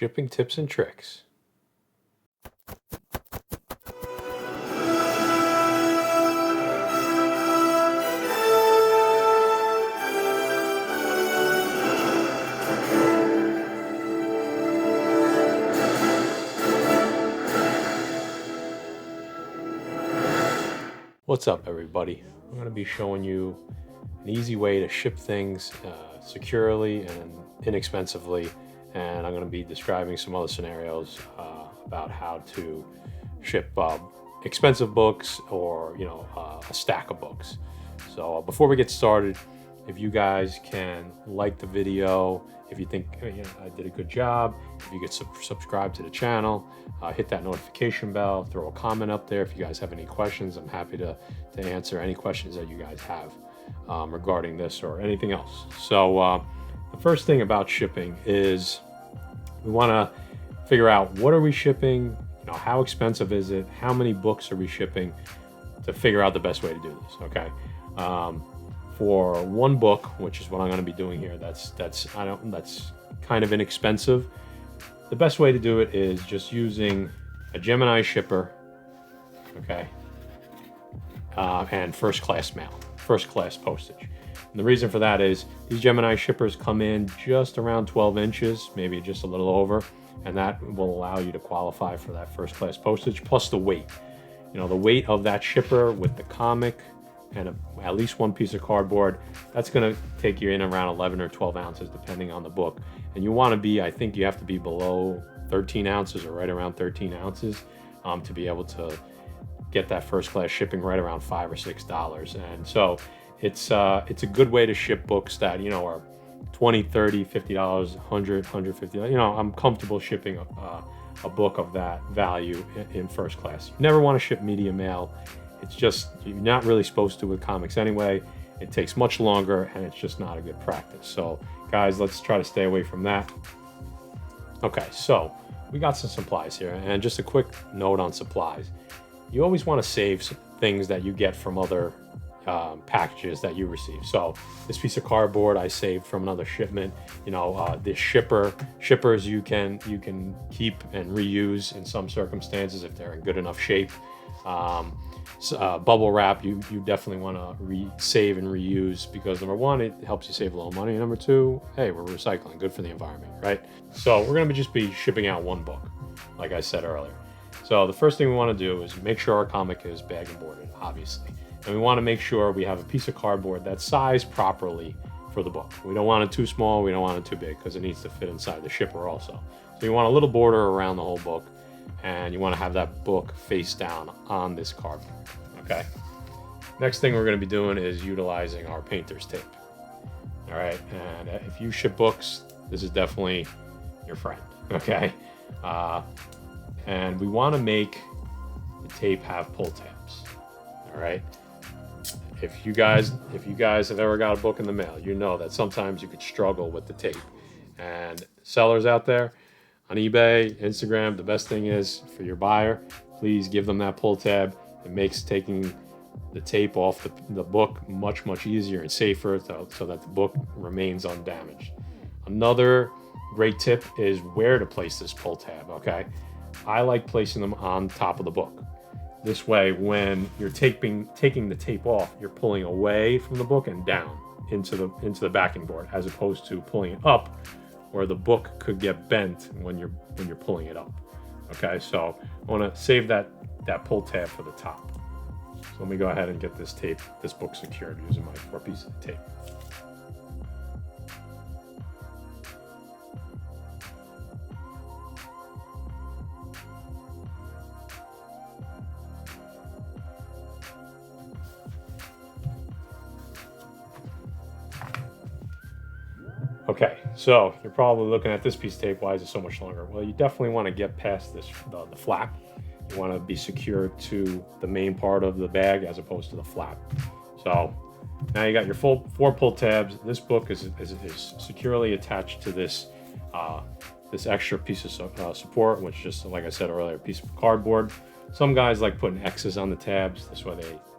shipping tips and tricks. What's up, everybody? I'm going to be showing you an easy way to ship things securely and inexpensively, and I'm going to be describing some other scenarios about how to ship expensive books or a stack of books. So before we get started, if you guys can like the video, if you think I did a good job, if you could subscribe to the channel, hit that notification bell, throw a comment up there. If you guys have any questions, I'm happy to answer any questions that you guys have regarding this or anything else. So the first thing about shipping is we want to figure out what are we shipping, how expensive is it, how many books are we shipping, to figure out the best way to do this. Okay. For one book, which is what I'm going to be doing here, that's kind of inexpensive. The best way to do it is just using a Gemini shipper, okay, and first-class mail, first-class postage. And the reason for that is these Gemini shippers come in just around 12 inches, maybe just a little over, and that will allow you to qualify for that first-class postage, plus the weight. The weight of that shipper with the comic and at least one piece of cardboard, that's going to take you in around 11 or 12 ounces depending on the book. And you want to be, I think you have to be below 13 ounces or right around 13 ounces to be able to get that first class shipping right around $5 or $6. And so it's a good way to ship books that are $20, $30, $50, $100, $150. I'm comfortable shipping a book of that value in first class. You never want to ship media mail. It's just, you're not really supposed to with comics anyway. It takes much longer and it's just not a good practice. So guys, let's try to stay away from that. Okay, so we got some supplies here, and just a quick note on supplies. You always want to save things that you get from other packages that you receive. So this piece of cardboard I saved from another shipment. This shippers you can keep and reuse in some circumstances if they're in good enough shape. Bubble wrap you definitely want to save and reuse, because number one, it helps you save a little money, and number two, hey, we're recycling, good for the environment, right? So we're going to just be shipping out one book, like I said earlier. So the first thing we want to do is make sure our comic is bag and boarded, obviously, and we want to make sure we have a piece of cardboard that's sized properly for the book. We don't want it too small, we don't want it too big, because it needs to fit inside the shipper also. So you want a little border around the whole book, and you want to have that book face down on this cardboard. Okay. Next thing we're going to be doing is utilizing our painter's tape. All right, and if you ship books, this is definitely your friend. Okay, and we want to make the tape have pull tabs. All right. If you guys have ever got a book in the mail, you know that sometimes you could struggle with the tape. And sellers out there on eBay, Instagram, the best thing is for your buyer, please give them that pull tab. It makes taking the tape off the book much, much easier and safer, so that the book remains undamaged. Another great tip is where to place this pull tab, okay? I like placing them on top of the book. This way, when you're taking the tape off, you're pulling away from the book and down into the backing board, as opposed to pulling it up, where the book could get bent when you're pulling it up. Okay, so I want to save that pull tab for the top. So let me go ahead and get this book secured using my 4 pieces of tape. Okay, so you're probably looking at this piece of tape. Why is it so much longer? Well, you definitely want to get past the flap. You want to be secured to the main part of the bag as opposed to the flap. So now you got your 4 pull tabs. This book is securely attached to this extra piece of support, which, just like I said earlier, a piece of cardboard. Some guys like putting X's on the tabs. This way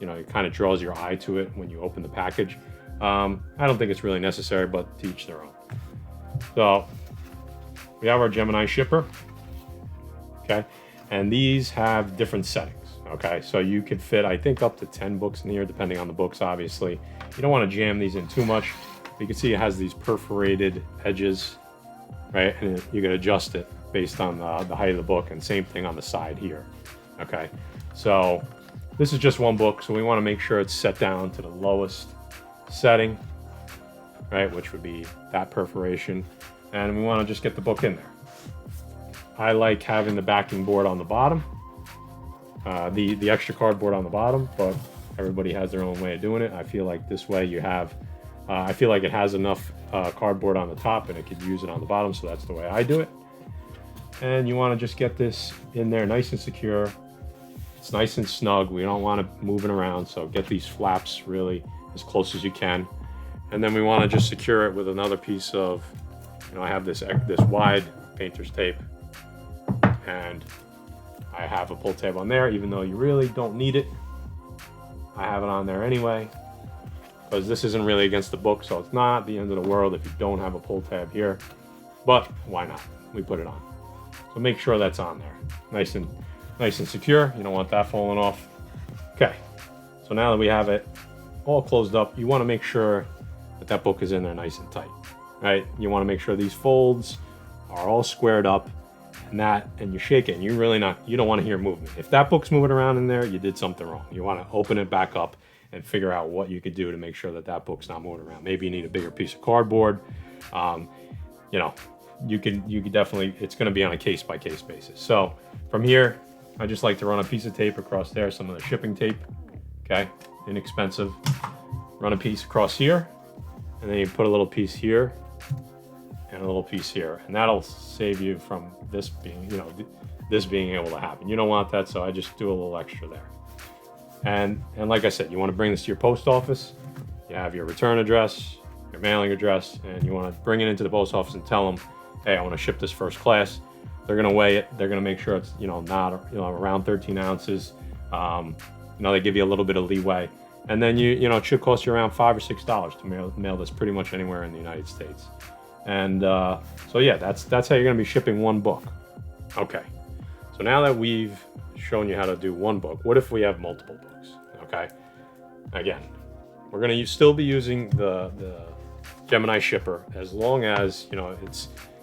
it kind of draws your eye to it when you open the package. I don't think it's really necessary, but to each their own. So we have our Gemini shipper, okay? And these have different settings, okay? So you could fit, I think, up to 10 books in here, depending on the books, obviously. You don't want to jam these in too much. You can see it has these perforated edges, right? And you can adjust it based on the height of the book, and same thing on the side here, okay? So this is just one book, so we want to make sure it's set down to the lowest setting, right? Which would be that perforation. And we want to just get the book in there. I like having the backing board on the bottom, the extra cardboard on the bottom, but everybody has their own way of doing it. I feel like this way you have, I feel like it has enough cardboard on the top and it could use it on the bottom, so that's the way I do it. And you want to just get this in there nice and secure. It's nice and snug. We don't want it moving around, so get these flaps really as close as you can. And then we want to just secure it with another piece of, I have this wide painter's tape, and I have a pull tab on there, even though you really don't need it. I have it on there anyway, because this isn't really against the book, so it's not the end of the world if you don't have a pull tab here, but why not? We put it on. So make sure that's on there. Nice and secure. You don't want that falling off. Okay, so now that we have it all closed up, you want to make sure that that book is in there nice and tight, right? You want to make sure these folds are all squared up, and you shake it, and you don't want to hear movement. If that book's moving around in there, you did something wrong. You want to open it back up and figure out what you could do to make sure that that book's not moving around. Maybe you need a bigger piece of cardboard. You could definitely, it's going to be on a case-by-case basis. So from here, I just like to run a piece of tape across there, some of the shipping tape, okay, inexpensive. Run a piece across here, and then you put a little piece here and a little piece here, and that'll save you from this being, this being able to happen. You don't want that, so I just do a little extra there. And like I said, you want to bring this to your post office. You have your return address, your mailing address, and you want to bring it into the post office and tell them, hey, I want to ship this first class. They're going to weigh it. They're going to make sure it's, not, around 13 ounces. They give you a little bit of leeway. And then it should cost you around $5 or $6 to mail this pretty much anywhere in the United States. And so yeah, that's how you're going to be shipping one book. Okay. So now that we've shown you how to do one book, what if we have multiple books? Okay. Again, we're going to still be using the Gemini shipper as long as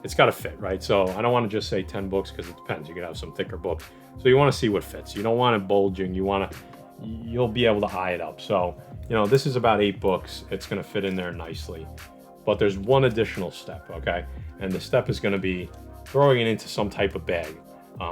it's got to fit, right? So I don't want to just say 10 books because it depends. You could have some thicker books. So you want to see what fits. You don't want it bulging. You'll be able to eye it up. So, this is about 8 books. It's going to fit in there nicely. But there's one additional step, okay? And the step is going to be throwing it into some type of bag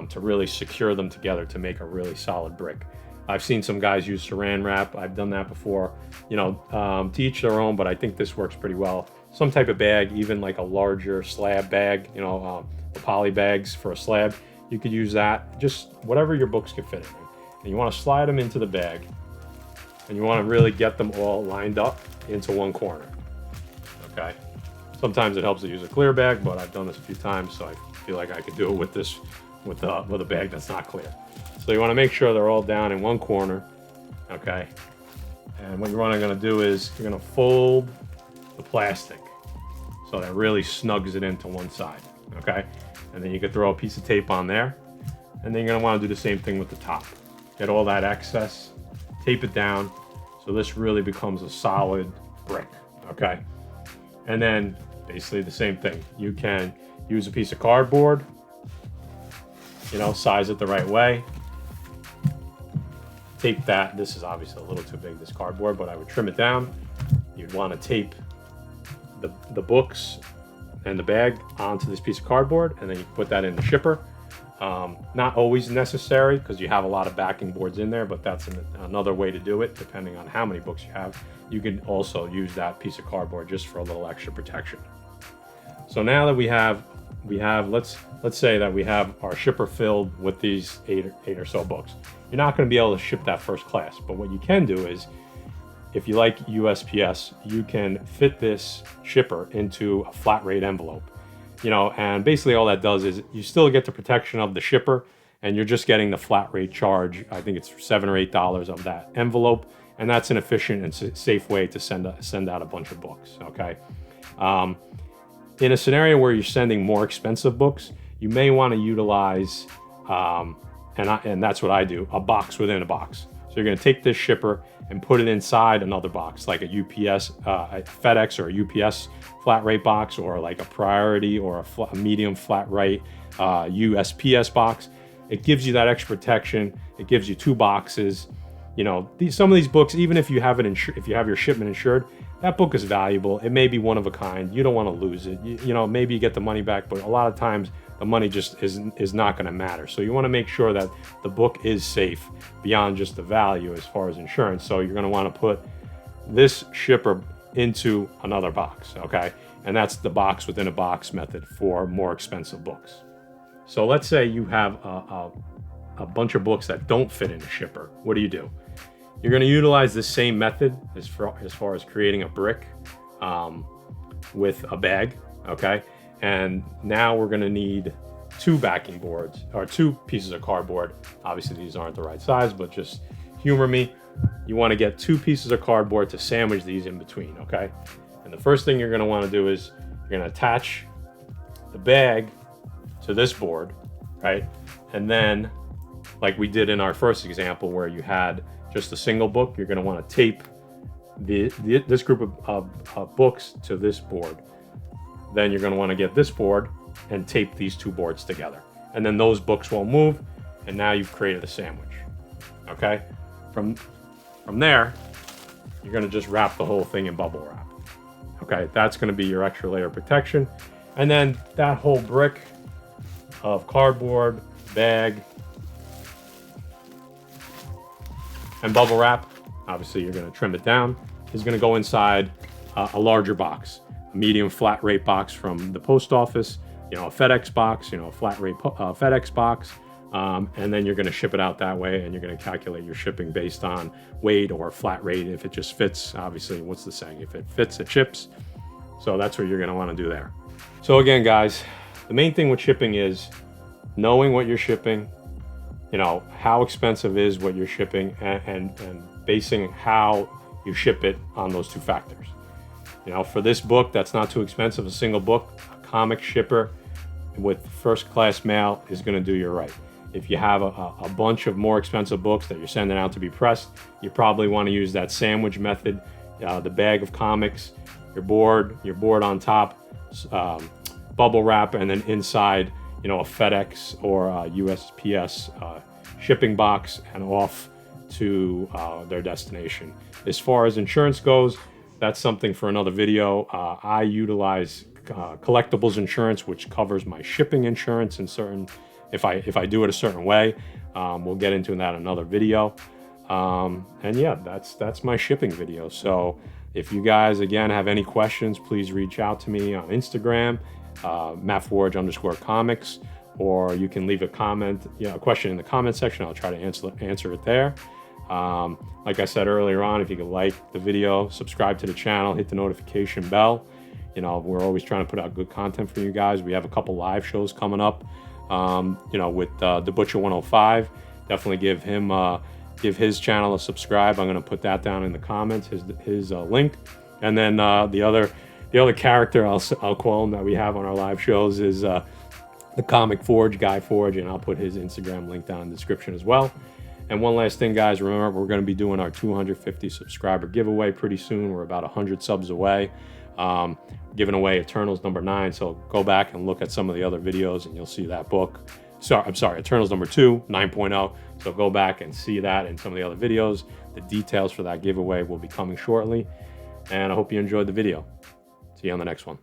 to really secure them together to make a really solid brick. I've seen some guys use saran wrap. I've done that before. To each their own, but I think this works pretty well. Some type of bag, even like a larger slab bag, the poly bags for a slab, you could use that. Just whatever your books could fit in. And you want to slide them into the bag, and you want to really get them all lined up into one corner. Okay. Sometimes it helps to use a clear bag, but I've done this a few times, so I feel like I could do it with this, with a bag that's not clear. So you want to make sure they're all down in one corner. Okay. And what you're going to do is you're going to fold the plastic so that really snugs it into one side. Okay. And then you can throw a piece of tape on there, and then you're going to want to do the same thing with the top. Get all that excess, tape it down, so this really becomes a solid brick, okay? And then basically the same thing. You can use a piece of cardboard, size it the right way. Tape that. This is obviously a little too big, this cardboard, but I would trim it down. You'd want to tape the books and the bag onto this piece of cardboard, and then you put that in the shipper. Not always necessary because you have a lot of backing boards in there, but that's another way to do it depending on how many books you have. You can also use that piece of cardboard just for a little extra protection. So now that we have let's say that we have our shipper filled with these eight or so books. You're not going to be able to ship that first class, but what you can do is, if you like USPS, you can fit this shipper into a flat rate envelope. And basically all that does is you still get the protection of the shipper, and you're just getting the flat rate charge. I think it's $7 or $8 of that envelope, and that's an efficient and safe way to send out a bunch of books. Okay. in a scenario where you're sending more expensive books, you may want to utilize, and that's what I do, a box within a box. So you're going to take this shipper and put it inside another box, like a UPS, a FedEx or a UPS flat rate box, or like a Priority or a medium flat rate USPS box. It gives you that extra protection. It gives you 2 boxes. You know, some of these books, even if you have it if you have your shipment insured, that book is valuable. It may be one of a kind. You don't want to lose it. You know, maybe you get the money back, but a lot of times the money just is not going to matter. So you want to make sure that the book is safe beyond just the value as far as insurance. So you're going to want to put this shipper into another box, okay? And that's the box within a box method for more expensive books. So let's say you have a bunch of books that don't fit in a shipper. What do? You're going to utilize the same method as far as creating a brick with a bag, okay? And now we're going to need 2 backing boards, or 2 pieces of cardboard. Obviously these aren't the right size, but just humor me. You want to get 2 pieces of cardboard to sandwich these in between, okay? And the first thing you're going to want to do is you're going to attach the bag to this board, right? And then, like we did in our first example where you had just a single book, you're going to want to tape this group of books to this board. Then you're going to want to get this board and tape these 2 boards together. And then those books won't move, and now you've created a sandwich, okay? From there, you're going to just wrap the whole thing in bubble wrap. Okay, that's going to be your extra layer of protection. And then that whole brick of cardboard, bag, and bubble wrap, obviously you're going to trim it down, is going to go inside a larger box, a medium flat rate box from the post office, you know, a FedEx box, you know, a flat rate FedEx box, and then you're going to ship it out that way, and you're going to calculate your shipping based on weight or flat rate. If it just fits, obviously, what's the saying? If it fits, it ships. So that's what you're going to want to do there. So again, guys, the main thing with shipping is knowing what you're shipping, you know, how expensive is what you're shipping, and basing how you ship it on those 2 factors. You know, for this book that's not too expensive, a single book, a comic shipper with first class mail is going to do you right. If you have a bunch of more expensive books that you're sending out to be pressed, you probably want to use that sandwich method, the bag of comics, your board on top, bubble wrap, and then inside, you know, a FedEx or a USPS shipping box, and off to their destination. As far as insurance goes, that's something for another video. I utilize collectibles insurance, which covers my shipping insurance in certain, if I do it a certain way. We'll get into that in another video. And yeah, that's my shipping video. So if you guys, again, have any questions, please reach out to me on Instagram, MattForge_comics, or you can leave a comment, a question in the comment section. I'll try to answer it there. Like I said earlier on, if you could like the video, subscribe to the channel, hit the notification bell. You know, we're always trying to put out good content for you guys. We have a couple live shows coming up, you know, with The Butcher 105. Definitely give his channel a subscribe. I'm going to put that down in the comments, his link. And then the other character, I'll call him, that we have on our live shows is the Comic Forge, Guy Forge, and I'll put his Instagram link down in the description as well. And one last thing, guys, remember, we're going to be doing our 250 subscriber giveaway pretty soon. We're about 100 subs away. Giving away Eternals #9, so go back and look at some of the other videos and you'll see that book. I'm sorry, Eternals #2, 9.0. So go back and see that and some of the other videos. The details for that giveaway will be coming shortly. And I hope you enjoyed the video. See you on the next one.